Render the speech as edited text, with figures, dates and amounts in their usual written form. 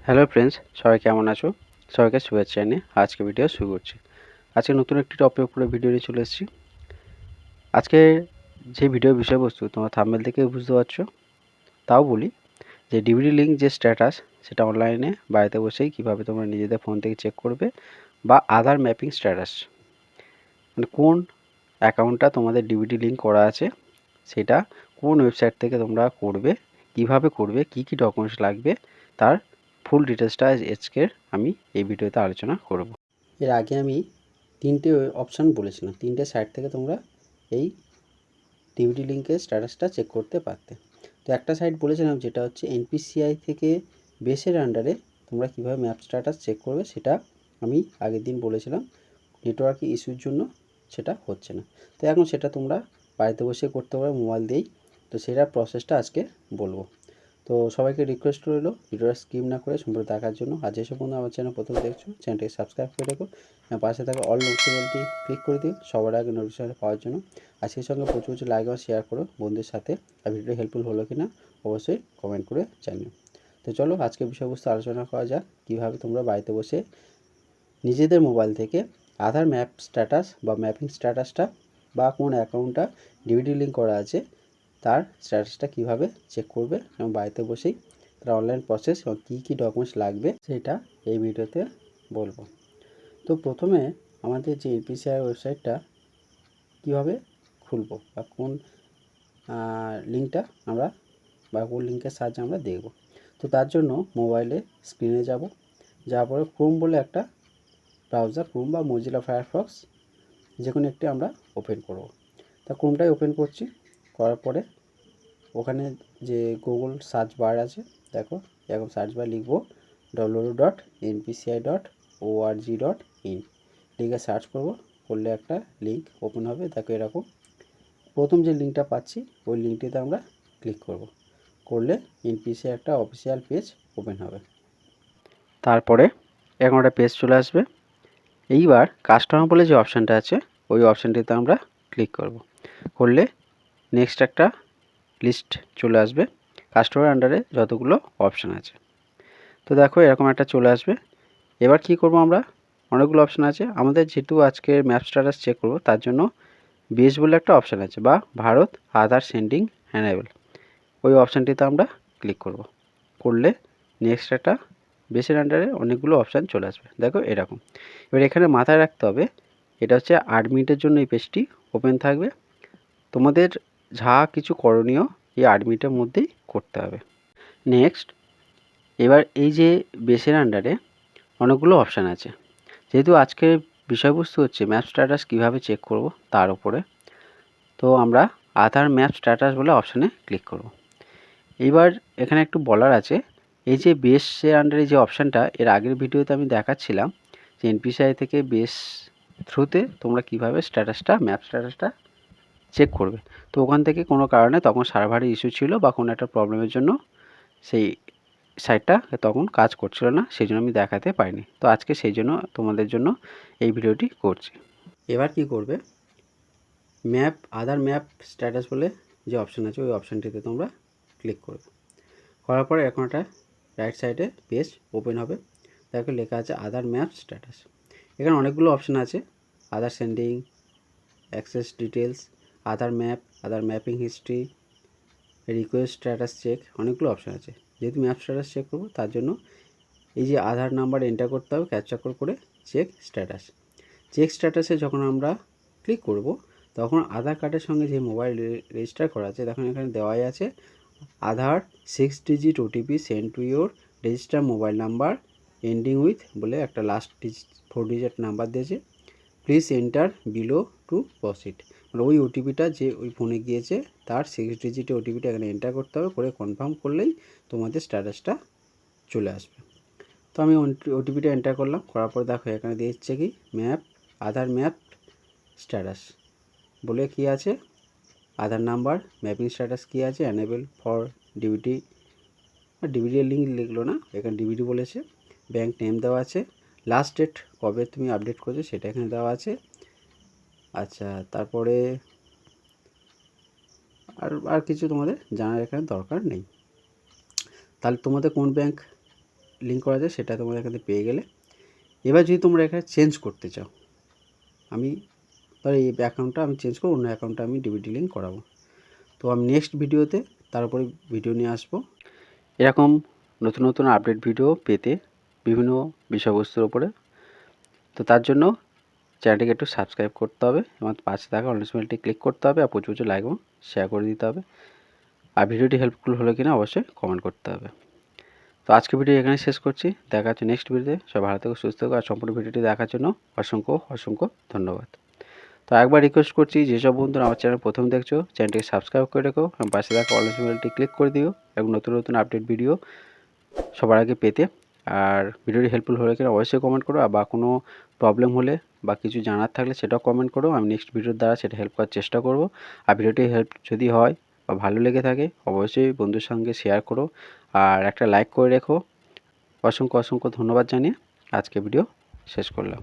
Hello friends, সবাই কেমন আছো? সবাইকে শুভেচ্ছা জানিয়ে আজকে ভিডিও শুরু করছি। আজকে নতুন একটি টপিক উপরে ভিডিও নিয়ে চলে এসেছি। আজকে যে ভিডিওর বিষয়বস্তু তোমরা থাম্বনেল থেকে বুঝতে পারছো। তাও বলি যে ডিভিডি লিঙ্ক যে স্ট্যাটাস সেটা অনলাইনে বাড়িতে বসেই কীভাবে তোমরা নিজেদের ফোন থেকে চেক করবে, বা আধার ম্যাপিং স্ট্যাটাস মানে কোন অ্যাকাউন্টটা তোমাদের ডিভিডি লিঙ্ক করা আছে সেটা কোন ওয়েবসাইট থেকে তোমরা করবে, কিভাবে করবে, কি কি ডকুমেন্টস লাগবে, তার ফুল ডিটেলসটা আজকে আমি এই ভিডিওতে আলোচনা করব। এর আগে আমি তিনটে অপশান বলেছিলাম, তিনটে সাইট থেকে তোমরা এই ডিভিডি লিঙ্কের স্ট্যাটাসটা চেক করতে পারতে। তো একটা সাইট বলেছিলাম যেটা হচ্ছে এনপিসিআই থেকে বেসের আন্ডারে তোমরা কীভাবে ম্যাপ স্ট্যাটাস চেক করবে সেটা আমি আগের দিন বলেছিলাম। নেটওয়ার্ক ইস্যুর জন্য সেটা হচ্ছে না, তো এখন সেটা তোমরা বাড়িতে বসে করতে পারো মোবাইল দিয়েই। তো সেটার প্রসেসটা আজকে বলবো। তো সবাইকে রিকোয়েস্ট রইলো ভিডিওটা স্কিপ না করে সম্পূর্ণ দেখার জন্য। আর যেসব বন্ধু আমার চ্যানেল প্রথম দেখছো চ্যানেলটাকে সাবস্ক্রাইব করে রেখো, পাশে থাকা অল নোটিফিকেশনটি ক্লিক করে দিও সবার আগে নোটিফিকেশন পাওয়ার জন্য। আর সেই সঙ্গে প্রচুর প্রচুর লাইক আর শেয়ার করো বন্ধুদের সাথে। আর ভিডিও হেল্পফুল হলো কি না অবশ্যই কমেন্ট করে জানিও। তো চলো আজকে বিষয়বস্তু আলোচনা করা যাক, কীভাবে তোমরা বাড়িতে বসে নিজেদের মোবাইল থেকে আধার ম্যাপ স্ট্যাটাস বা ম্যাপিং স্ট্যাটাসটা বা কোন অ্যাকাউন্টটা ডিভিডি লিঙ্ক করা আছে তার স্ট্যাটাসটা কীভাবে চেক করবে এবং বাড়িতে বসেই তার অনলাইন প্রসেস এবং কী কী ডকুমেন্টস লাগবে সেটা এই ভিডিওতে বলবো। তো প্রথমে আমাদের যে এনপিসিআই ওয়েবসাইটটা কীভাবে খুলবো বা কোন লিঙ্কটা আমরা বা কোন লিঙ্কের সাহায্যে আমরা দেখব। তো তার জন্য মোবাইলে স্ক্রিনে যাওয়ার পরে ক্রোম বলে একটা ব্রাউজার, ক্রোম বা মজিলা ফায়ারফক্স যে কোনো একটি আমরা ওপেন করব। তা ক্রোমটাই ওপেন করছি। করার পরে ওখানে যে গুগল সার্চ বার আছে, দেখো এরকম সার্চ বার লিখব www.npci.org.in লিখে সার্চ করব। করলে একটা লিঙ্ক ওপেন হবে। দেখো এরকম প্রথম যে লিঙ্কটা পাচ্ছি ওই লিঙ্কটিতে আমরা ক্লিক করব। করলে এনপিসিআই একটা অফিসিয়াল পেজ ওপেন হবে। তারপরে এরকম একটা পেজ চলে আসবে। এইবার কাস্টমার বলে যে অপশানটা আছে ওই অপশানটিতে আমরা ক্লিক করব। করলে নেক্সট একটা লিস্ট চলে আসবে কাস্টমার আন্ডারে যতগুলো অপশান আছে। তো দেখো এরকম একটা চলে আসবে। এবার কি করব, আমরা অনেকগুলো অপশান আছে আমাদের, যেহেতু আজকে ম্যাপ স্ট্যাটাস চেক করব তার জন্য বেস বলে একটা অপশান আছে বা ভারত আধার সেন্ডিং অ্যানেবল, ওই অপশানটিতে আমরা ক্লিক করব। করলে নেক্সট একটা বেসের আন্ডারে অনেকগুলো অপশান চলে আসবে। দেখো এরকম। এবার এখানে মাথায় রাখতে হবে এটা হচ্ছে 8 মিনিটের জন্য এই পেজটি ওপেন থাকবে। তোমাদের যা কিছু করণীয় এই 8 মিনিটের মধ্যেই করতে হবে। নেক্সট, এবার এই যে বেসের আন্ডারে অনেকগুলো অপশান আছে, যেহেতু আজকের বিষয়বস্তু হচ্ছে ম্যাপ স্ট্যাটাস কীভাবে চেক করব তার উপরে, তো আমরা আধার ম্যাপ স্ট্যাটাস বলে অপশানে ক্লিক করব। এইবার এখানে একটু বলার আছে, এই যে বেসের আন্ডারে যে অপশানটা এর আগের ভিডিওতে আমি দেখাচ্ছিলাম যে এনপিসিআই থেকে বেস থ্রুতে তোমরা কীভাবে স্ট্যাটাসটা ম্যাপ স্ট্যাটাসটা চেক করবে। তো ওখান থেকে কোনো কারণে তখন সার্ভারের ইস্যু ছিল বা কোনো একটা প্রবলেমের জন্য সেই সাইটটা তখন কাজ করছিল না, সেই জন্য আমি দেখাতে পারিনি। তো আজকে সেই জন্য তোমাদের জন্য এই ভিডিওটি করছি। এবার কি করবে, আধার ম্যাপ স্ট্যাটাস বলে যে অপশান আছে ওই অপশানটিতে তোমরা ক্লিক করবে। করার পরে এখন একটা রাইট সাইডে পেজ ওপেন হবে। দেখো লেখা আছে আধার ম্যাপ স্ট্যাটাস। এখানে অনেকগুলো অপশান আছে, Aadhaar sending, access details, Aadhaar map, Aadhaar mapping history, request status check, অনেকগুলো অপশান আছে। যেহেতু ম্যাপ স্ট্যাটাস চেক করবো তার জন্য এই যে আধার নাম্বার এন্টার করতে হবে ক্যাপচা করে চেক স্ট্যাটাস। চেক স্ট্যাটাসে যখন আমরা ক্লিক করব তখন আধার কার্ডের সঙ্গে যে মোবাইল রেজিস্টার করা আছে তখন এখানে দেওয়াই আছে আধার 6 digit OTP send to your register mobile number ending with বলে একটা লাস্ট 4 ডিজিট নাম্বার দিয়েছে, please enter below two proceed. মানে ওই ওটিপিটা যে ওই ফোনে গিয়েছে তার 6 ডিজিটের ওটিপিটা এখানে এন্টার করতে হবে, করে কনফার্ম করলেই তোমাদের স্ট্যাটাসটা চলে আসবে। তো আমি ওটিপিটা এন্টার করলাম, করার পর দেখো এখানে দিচ্ছে কি আধার ম্যাপ স্ট্যাটাস বলে কি আছে, আধার নাম্বার, ম্যাপিং স্ট্যাটাস কী আছে, enable for DVD, DVD link লিখলো না, এখানে ডিভিডি বলেছে, ব্যাঙ্ক নেম দেওয়া আছে, লাস্ট ডেট কবে তুমি আপডেট করেছো সেটা এখানে দেওয়া আছে। আচ্ছা, তারপরে আর কিছু তোমাদের জানার এখানে দরকার নেই। তাহলে তোমাদের কোন ব্যাঙ্ক লিঙ্ক করা যায় সেটা তোমরা এখানে পেয়ে গেলে। এবার যদি তোমরা এখানে চেঞ্জ করতে চাও, আমি ধর এই অ্যাকাউন্টটা আমি চেঞ্জ করে অন্য অ্যাকাউন্টে আমি ডিবিটি লিঙ্ক করাবো, তো আমি নেক্সট ভিডিওতে তার উপরে ভিডিও নিয়ে আসবো। এরকম নতুন নতুন আপডেট ভিডিও পেতে বিভিন্ন বিষয়বস্তুর উপরে, তো তার জন্য চ্যানেলটিকে একটু সাবস্ক্রাইব করতে হবে এবং পাশে থাকা অল নোটিফিকেশনটি ক্লিক করতে হবে আর প্রচুর লাইক এবং শেয়ার করে দিতে হবে। আর ভিডিওটি হেল্পফুল হলো কিনা অবশ্যই কমেন্ট করতে হবে। তো আজকে ভিডিও এখানে শেষ করছি, দেখা হচ্ছে নেক্সট ভিডিওতে। সব ভালো থেকো, সুস্থ থেকো, আর সম্পূর্ণ ভিডিওটি দেখার জন্য অসংখ্য অসংখ্য ধন্যবাদ। তো একবার রিকোয়েস্ট করছি, যেসব বন্ধুরা আমার চ্যানেল প্রথম দেখছো চ্যানেলটিকে সাবস্ক্রাইব করে রেখো এবং পাশে থাকা অল নোটিফিকেশনটি ক্লিক করে দিও এবং নতুন নতুন আপডেট ভিডিও সবার আগে পেতে। আর ভিডিওটি হেল্পফুল হলে কিনা অবশ্যই কমেন্ট করো, বা কোনো প্রবলেম হলে বা কিছু জানার থাকলে সেটাও কমেন্ট করো, আমি নেক্সট ভিডিওর দ্বারা সেটা হেল্প করার চেষ্টা করব। আর ভিডিওটি হেল্প যদি হয় বা ভালো লেগে থাকে অবশ্যই বন্ধুর সঙ্গে শেয়ার করো আর একটা লাইক করে রেখো। অসংখ্য অসংখ্য ধন্যবাদ জানিয়ে আজকে ভিডিও শেষ করলাম।